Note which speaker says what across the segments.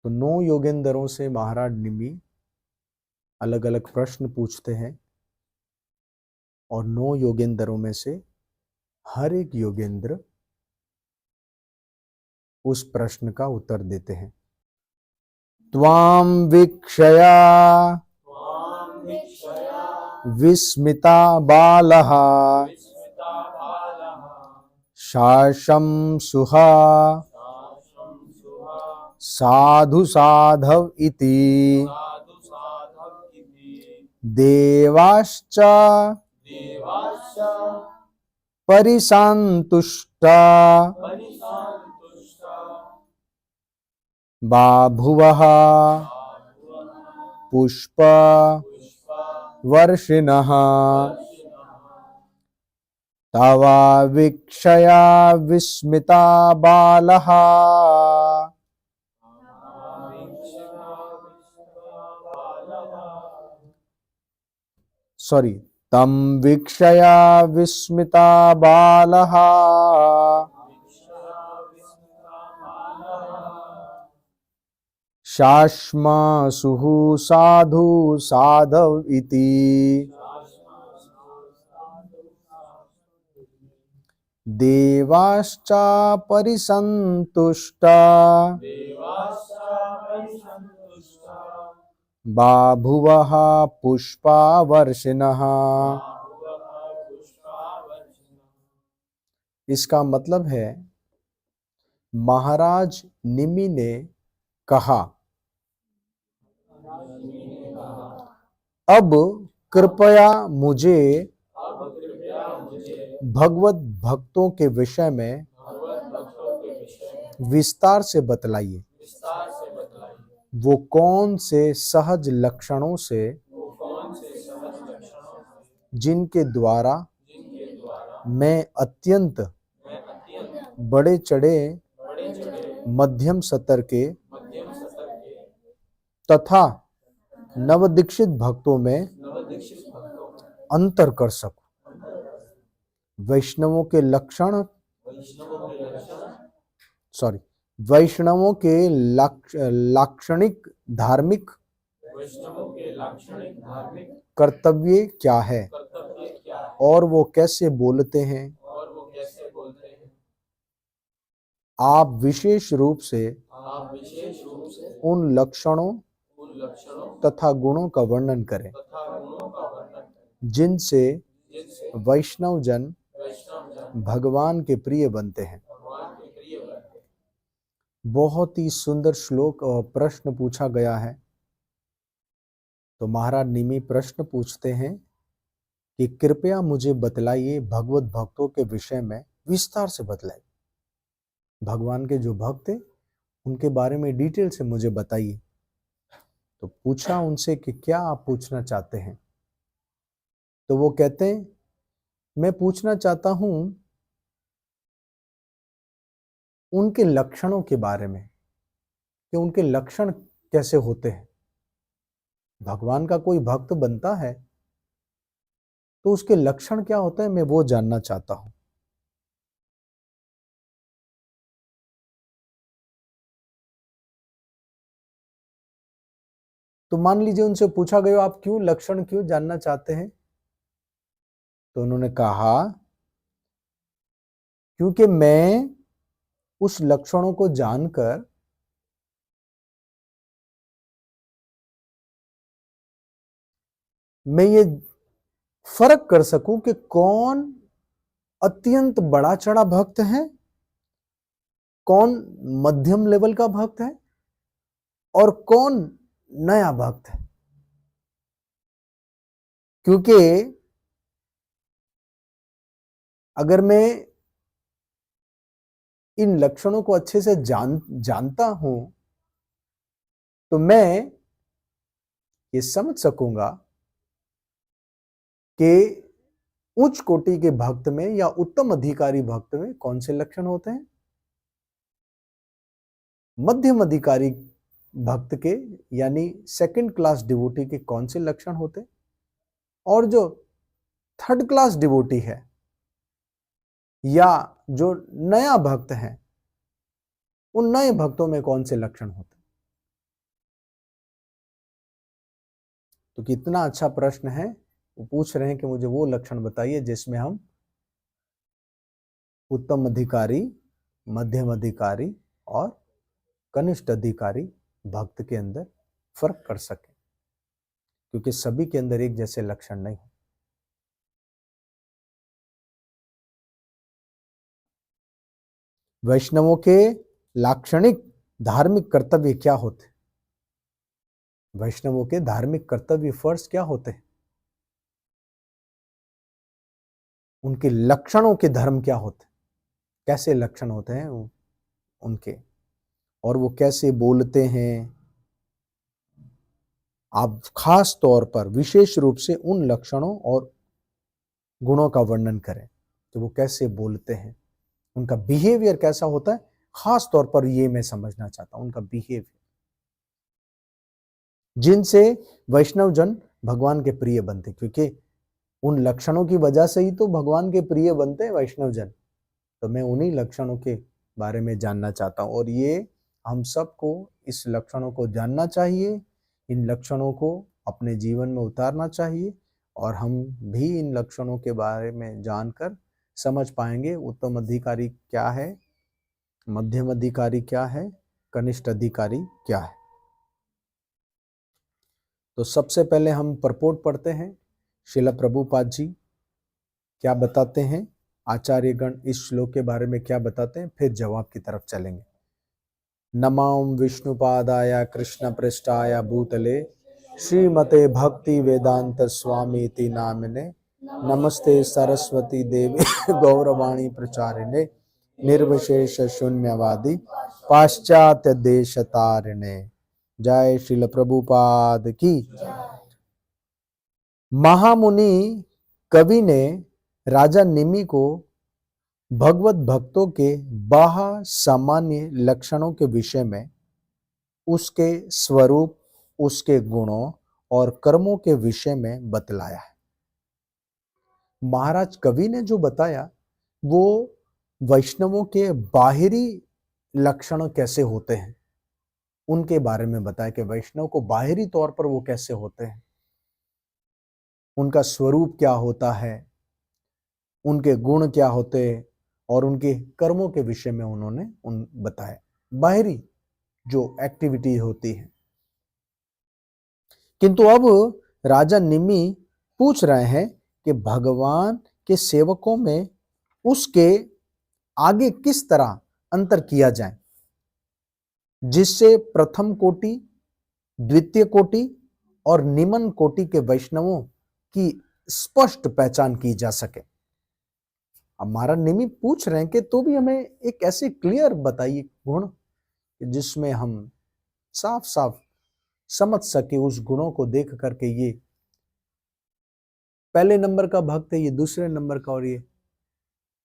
Speaker 1: तो 9 योगेंद्रों से महाराज निमि अलग अलग प्रश्न पूछते हैं और 9 योगेंद्रों में से हर एक योगेंद्र उस प्रश्न का उत्तर देते हैं। त्वां वीक्षया विस्मिता बालः शाशं सुहा साधु साधव इति देवाश्च परिसंतुष्टा बाभुवः पुष्प वर्षिणः तव वीक्षया विस्मिता बालः तं वीक्षया विस्मिता बालः शाश्मासुः साधु साधव इति देवाश्च परिसंतुष्टा बाभुवः पुष्पावर्षिणः। इसका मतलब है महाराज निमि ने कहा, अब कृपया मुझे भगवत भक्तों के विषय में विस्तार से बतलाइए। वो कौन से सहज लक्षणों से जिनके द्वारा मैं अत्यंत बड़े चढ़े मध्यम स्तर के तथा नवदीक्षित भक्तों में अंतर कर सकूं। वैष्णवों के लाक्षणिक धार्मिक कर्तव्य क्या है और वो कैसे बोलते हैं। आप विशेष रूप से उन लक्षणों तथा गुणों का वर्णन करें जिनसे वैष्णव जन भगवान के प्रिय बनते हैं। बहुत ही सुंदर श्लोक और प्रश्न पूछा गया है। तो महाराज निमि प्रश्न पूछते हैं कि कृपया मुझे बतलाइए, भगवत भक्तों के विषय में विस्तार से बतलाइए। भगवान के जो भक्त हैं उनके बारे में डिटेल से मुझे बताइए। तो पूछा उनसे कि क्या आप पूछना चाहते हैं। तो वो कहते हैं, मैं पूछना चाहता हूं उनके लक्षणों के बारे में कि उनके लक्षण कैसे होते हैं। भगवान का कोई भक्त बनता है तो उसके लक्षण क्या होते हैं, मैं वो जानना चाहता हूं। तो मान लीजिए उनसे पूछा गया, आप क्यों लक्षण क्यों जानना चाहते हैं। तो उन्होंने कहा, क्योंकि मैं उस लक्षणों को जानकर मैं ये फर्क कर सकूं कि कौन अत्यंत बड़ा चढ़ा भक्त है, कौन मध्यम लेवल का भक्त है और कौन नया भक्त है। क्योंकि अगर मैं इन लक्षणों को अच्छे से जानता हूं तो मैं ये समझ सकूंगा कि उच्च कोटि के भक्त में या उत्तम अधिकारी भक्त में कौन से लक्षण होते हैं, मध्यम अधिकारी भक्त के यानी सेकंड क्लास डिवोटी के कौन से लक्षण होते हैं, और जो थर्ड क्लास डिवोटी है या जो नया भक्त है उन नए भक्तों में कौन से लक्षण होते हैं। तो कितना अच्छा प्रश्न है। वो पूछ रहे हैं कि मुझे वो लक्षण बताइए जिसमें हम उत्तम अधिकारी, मध्यम अधिकारी और कनिष्ठ अधिकारी भक्त के अंदर फर्क कर सके, क्योंकि सभी के अंदर एक जैसे लक्षण नहीं। वैष्णवों के लाक्षणिक धार्मिक कर्तव्य क्या होते? वैष्णवों के धार्मिक कर्तव्य फर्ज क्या होते हैं? उनके लक्षणों के धर्म क्या होते हैं? कैसे लक्षण होते हैं उनके, और वो कैसे बोलते हैं? आप खास तौर पर विशेष रूप से उन लक्षणों और गुणों का वर्णन करें कि वो कैसे बोलते हैं, उनका बिहेवियर कैसा होता है। खास तौर पर ये मैं समझना चाहता हूं, उनका बिहेवियर, जिनसे वैष्णव जन भगवान के प्रिय बनते, क्योंकि उन लक्षणों की वजह से ही तो भगवान के प्रिय बनते हैं वैष्णव जन। तो मैं उन्हीं लक्षणों के बारे में जानना चाहता हूं, और ये हम सबको इस लक्षणों को जानना चाहिए, इन लक्षणों को अपने जीवन में उतारना चाहिए, और हम भी इन लक्षणों के बारे में जानकर समझ पाएंगे उत्तम अधिकारी क्या है, मध्यम अधिकारी क्या है, कनिष्ठ अधिकारी क्या है। तो सबसे पहले हम परपोर्ट पढ़ते हैं। श्रील प्रभुपाद जी क्या बताते हैं, आचार्यगण इस श्लोक के बारे में क्या बताते हैं, फिर जवाब की तरफ चलेंगे। नमां विष्णुपादाय कृष्ण पृष्ठाय भूतले श्रीमते भक्ति वेदांत स्वामीति नामिने नमस्ते सरस्वती देवी गौरवाणी प्रचारिणे निर्विशेष शून्यवादी पाश्चात्य देश तारिणे। जय श्रील प्रभुपाद की। महामुनि कवि ने राजा निमि को भगवत भक्तों के बाह्य सामान्य लक्षणों के विषय में, उसके स्वरूप, उसके गुणों और कर्मों के विषय में बतलाया है। महाराज कवि ने जो बताया वो वैष्णवों के बाहरी लक्षण कैसे होते हैं उनके बारे में बताया, कि वैष्णव को बाहरी तौर पर वो कैसे होते हैं, उनका स्वरूप क्या होता है, उनके गुण क्या होते हैं, और उनके कर्मों के विषय में उन्होंने बताया, बाहरी जो एक्टिविटी होती है। किंतु अब राजा निमि पूछ रहे हैं कि भगवान के सेवकों में उसके आगे किस तरह अंतर किया जाए, जिससे प्रथम कोटि, द्वितीय कोटि और निम्न कोटि के वैष्णवों की स्पष्ट पहचान की जा सके। अब महाराज निमि पूछ रहे हैं कि तो भी हमें एक ऐसे क्लियर बताइए गुण जिसमें हम साफ साफ समझ सके, उस गुणों को देख करके ये पहले नंबर का भक्त है, ये दूसरे नंबर का, और ये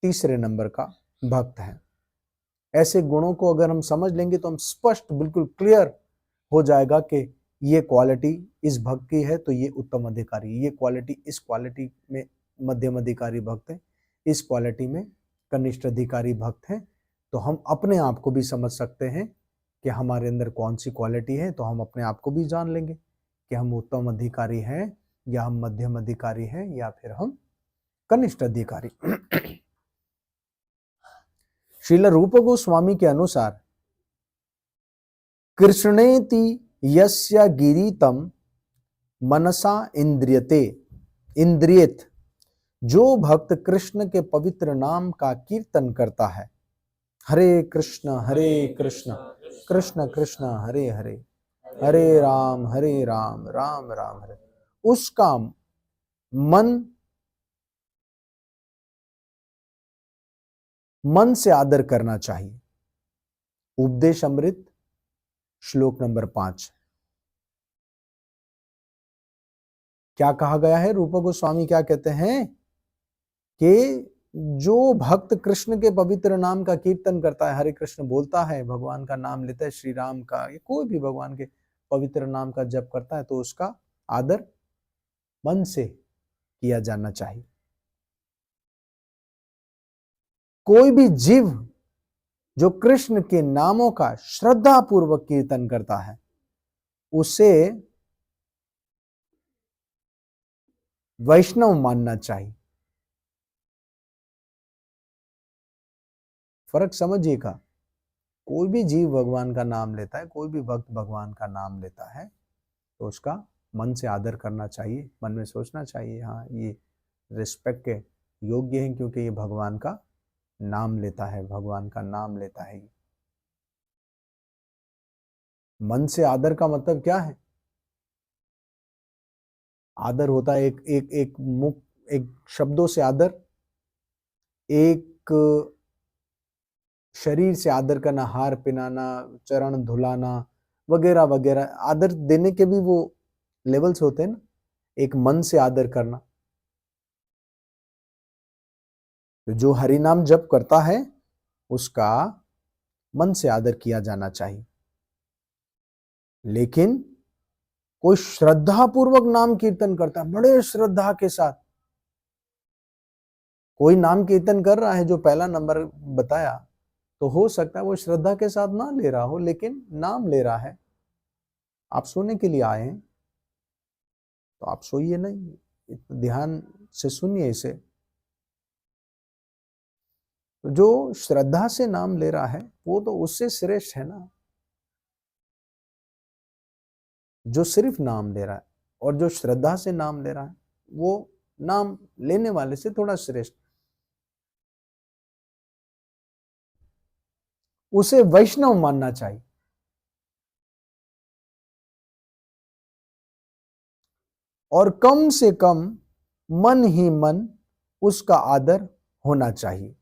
Speaker 1: तीसरे नंबर का भक्त है। ऐसे गुणों को अगर हम समझ लेंगे तो हम स्पष्ट बिल्कुल क्लियर हो जाएगा कि ये क्वालिटी इस भक्त की है तो ये उत्तम अधिकारी, ये क्वालिटी इस क्वालिटी में मध्यम अधिकारी भक्त है, इस क्वालिटी में कनिष्ठ अधिकारी भक्त है। तो हम अपने आप को भी समझ सकते हैं कि हमारे अंदर कौन सी क्वालिटी है, तो हम अपने आप को भी जान लेंगे कि हम उत्तम अधिकारी हैं, या हम मध्यम अधिकारी हैं, या फिर हम कनिष्ठ अधिकारी। श्रील रूप गोस्वामी के अनुसार कृष्णेति यस्य गिरीतम मनसा इंद्रियत, जो भक्त कृष्ण के पवित्र नाम का कीर्तन करता है, हरे कृष्ण कृष्ण कृष्ण हरे हरे, हरे राम राम राम हरे, उसका मन से आदर करना चाहिए। उपदेश अमृत श्लोक नंबर 5। क्या कहा गया है? रूप गोस्वामी क्या कहते हैं कि जो भक्त कृष्ण के पवित्र नाम का कीर्तन करता है, हरे कृष्ण बोलता है, भगवान का नाम लेता है, श्री राम का या कोई भी भगवान के पवित्र नाम का जप करता है, तो उसका आदर मन से किया जाना चाहिए। कोई भी जीव जो कृष्ण के नामों का श्रद्धा पूर्वक कीर्तन करता है, उसे वैष्णव मानना चाहिए। फर्क समझिएगा, कोई भी जीव भगवान का नाम लेता है, कोई भी भक्त भगवान का नाम लेता है, तो उसका मन से आदर करना चाहिए, मन में सोचना चाहिए हाँ ये रिस्पेक्ट के योग्य है, क्योंकि ये भगवान का नाम लेता है, भगवान का नाम लेता है। मन से आदर का मतलब क्या है? आदर होता है एक एक एक मुख, एक शब्दों से आदर, एक शरीर से आदर करना, हार पहनाना, चरण धुलाना वगैरह वगैरह। आदर देने के भी वो लेवल्स होते हैं ना। एक मन से आदर करना, तो जो हरि नाम जप करता है उसका मन से आदर किया जाना चाहिए। लेकिन कोई श्रद्धा पूर्वक नाम कीर्तन करता है बड़े श्रद्धा के साथ, कोई नाम कीर्तन कर रहा है जो पहला नंबर बताया, तो हो सकता है वो श्रद्धा के साथ ना ले रहा हो, लेकिन नाम ले रहा है। आप सोने के लिए आए हैं तो आप सोइए नहीं, ध्यान से सुनिए इसे। तो जो श्रद्धा से नाम ले रहा है वो तो उससे श्रेष्ठ है ना, जो सिर्फ नाम ले रहा है। और जो श्रद्धा से नाम ले रहा है वो नाम लेने वाले से थोड़ा श्रेष्ठ, उसे वैष्णव मानना चाहिए। और कम से कम मन ही मन उसका आदर होना चाहिए।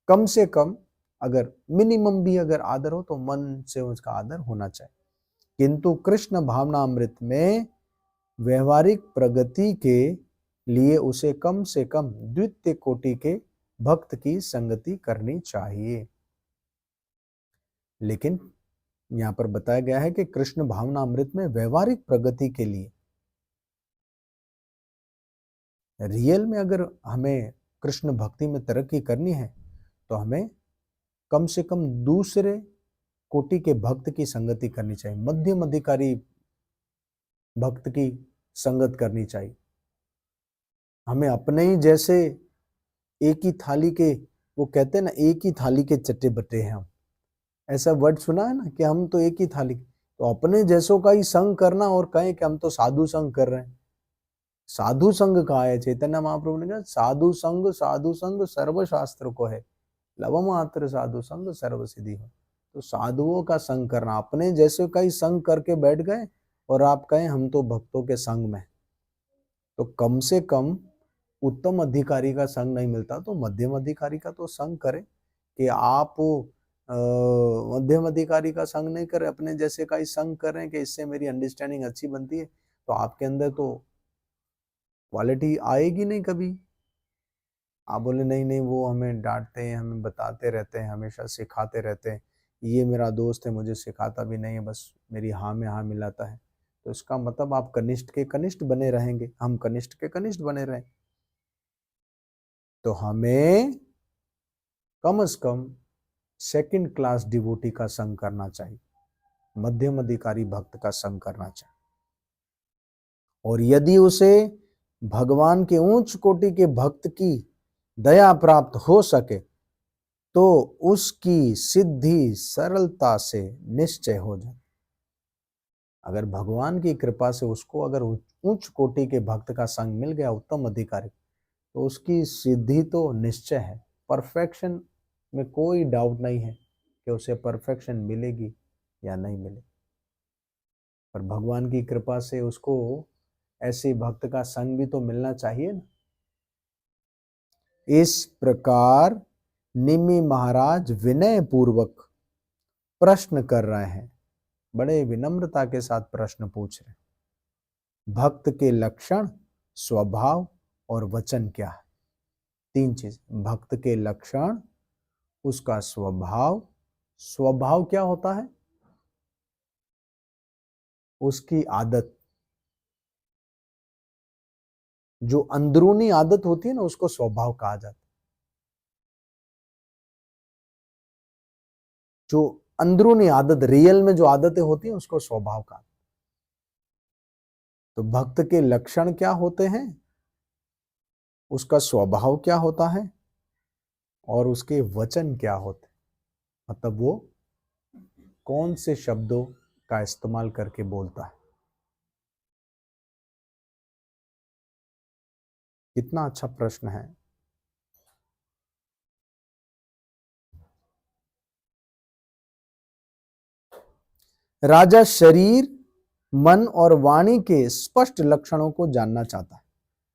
Speaker 1: कम से कम, अगर मिनिमम भी अगर आदर हो तो मन से उसका आदर होना चाहिए। किंतु कृष्ण भावनामृत में व्यवहारिक प्रगति के लिए उसे कम से कम द्वितीय कोटि के भक्त की संगति करनी चाहिए। लेकिन यहां पर बताया गया है कि कृष्ण भावनामृत में व्यवहारिक प्रगति के लिए, रियल में अगर हमें कृष्ण भक्ति में तरक्की करनी है तो हमें कम से कम दूसरे कोटि के भक्त की संगति करनी चाहिए, मध्यम अधिकारी भक्त की संगत करनी चाहिए। हमें अपने ही जैसे एक ही थाली के, वो कहते हैं ना एक ही थाली के चट्टे बट्टे हैं हम, ऐसा वर्ड सुना है ना कि हम तो एक ही थाली, तो अपने जैसों का ही संग करना और कहें कि हम तो साधु संग कर रहे हैं। साधु संग कहा है, चैतन्य महाप्रभु ने कहा साधु संग सर्व शास्त्र को है, लव मात्र साधु संग सर्व सिद्धि हो। तो साधुओं का संग करना, अपने जैसे का ही संग करके बैठ गए और आप कहें हम तो भक्तों के संग में, तो कम से कम उत्तम अधिकारी का संग नहीं मिलता तो मध्यम अधिकारी का तो संग करें। कि आप मध्यम अधिकारी का संग नहीं करें, अपने जैसे का ही संग कर रहे हैं कि इससे मेरी अंडरस्टैंडिंग अच्छी बनती है, तो आपके अंदर तो क्वालिटी आएगी नहीं कभी। आप बोले नहीं नहीं वो हमें डांटते हैं, हमें बताते रहते हैं, हमेशा सिखाते रहते हैं, ये मेरा दोस्त है मुझे सिखाता भी नहीं है, बस मेरी हाँ में हाँ मिलाता है, तो इसका मतलब आप कनिष्ठ के कनिष्ठ बने रहेंगे, हम कनिष्ठ के कनिष्ठ बने रहें। तो हमें कम से कम सेकंड क्लास डिवोटी का संग करना चाहिए, मध्यम अधिकारी भक्त का संग करना चाहिए। और यदि उसे भगवान के उच्च कोटि के भक्त की दया प्राप्त हो सके तो उसकी सिद्धि सरलता से निश्चय हो जाए। अगर भगवान की कृपा से उसको अगर उच्च कोटि के भक्त का संग मिल गया, उत्तम अधिकारी, तो उसकी सिद्धि तो निश्चय है। परफेक्शन में कोई डाउट नहीं है कि उसे परफेक्शन मिलेगी या नहीं मिलेगी, पर भगवान की कृपा से उसको ऐसे भक्त का संग भी तो मिलना चाहिए ना। इस प्रकार निमि महाराज विनय पूर्वक प्रश्न कर रहे हैं, बड़े विनम्रता के साथ प्रश्न पूछ रहे हैं। भक्त के लक्षण, स्वभाव और वचन क्या है? तीन चीज, भक्त के लक्षण, उसका स्वभाव, स्वभाव क्या होता है? उसकी आदत, जो अंदरूनी आदत होती है ना उसको स्वभाव कहा जाता है। जो अंदरूनी आदत, रियल में जो आदतें होती हैं उसको स्वभाव कहा। तो भक्त के लक्षण क्या होते हैं, उसका स्वभाव क्या होता है और उसके वचन क्या होते हैं, मतलब वो कौन से शब्दों का इस्तेमाल करके बोलता है। कितना अच्छा प्रश्न है। राजा शरीर, मन और वाणी के स्पष्ट लक्षणों को जानना चाहता है।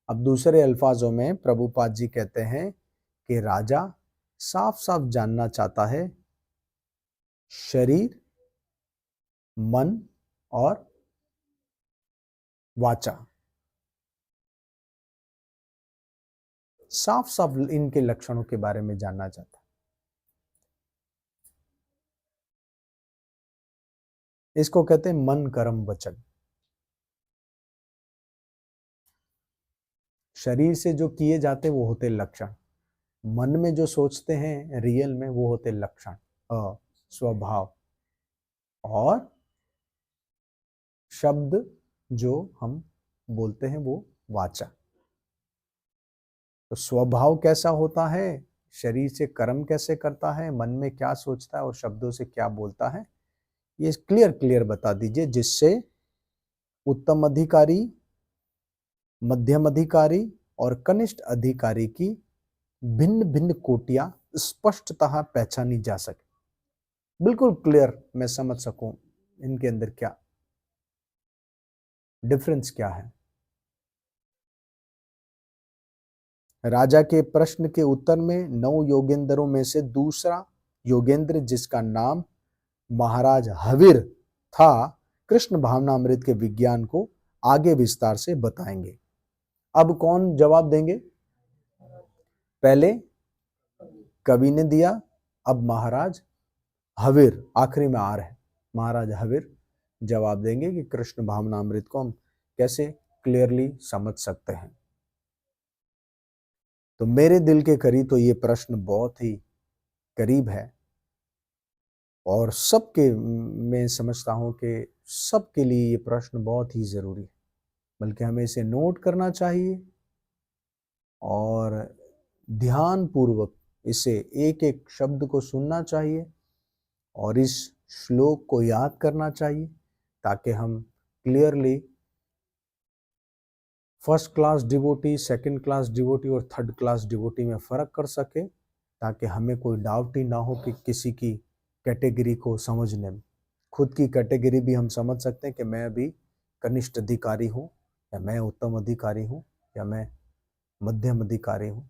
Speaker 1: अब दूसरे अल्फाजों में प्रभुपाद जी कहते हैं कि राजा साफ साफ जानना चाहता है शरीर, मन और वाचा, साफ साफ इनके लक्षणों के बारे में जानना चाहता है। इसको कहते हैं मन कर्म वचन। शरीर से जो किए जाते वो होते लक्षण, मन में जो सोचते हैं रियल में वो होते लक्षण, स्वभाव, और शब्द जो हम बोलते हैं वो वाचा। तो स्वभाव कैसा होता है, शरीर से कर्म कैसे करता है, मन में क्या सोचता है और शब्दों से क्या बोलता है, ये क्लियर क्लियर बता दीजिए, जिससे उत्तम अधिकारी, मध्यम अधिकारी और कनिष्ठ अधिकारी की भिन्न भिन्न कोटियां स्पष्टतः पहचानी जा सके। बिल्कुल क्लियर मैं समझ सकूं इनके अंदर क्या डिफरेंस क्या है। राजा के प्रश्न के उत्तर में 9 योगेंद्रों में से दूसरा योगेंद्र, जिसका नाम महाराज हविर था, कृष्ण भावनामृत के विज्ञान को आगे विस्तार से बताएंगे। अब कौन जवाब देंगे? पहले कवि ने दिया, अब महाराज हविर, आखिरी में आ रहे महाराज हविर जवाब देंगे कि कृष्ण भावनामृत को हम कैसे क्लियरली समझ सकते हैं। तो मेरे दिल के करीब तो ये प्रश्न बहुत ही करीब है और सबके, मैं समझता हूं कि सबके लिए ये प्रश्न बहुत ही जरूरी है, बल्कि हमें इसे नोट करना चाहिए और ध्यान पूर्वक इसे एक एक शब्द को सुनना चाहिए और इस श्लोक को याद करना चाहिए, ताकि हम clearly first class devotee, second class devotee और थर्ड क्लास डिवोटी में फ़र्क कर सके, ताकि हमें कोई डाउट ही ना हो कि किसी की कैटेगरी को समझने में। खुद की कैटेगरी भी हम समझ सकते हैं कि मैं अभी कनिष्ठ अधिकारी हूँ, या मैं उत्तम अधिकारी हूँ, या मैं मध्यम अधिकारी हूँ।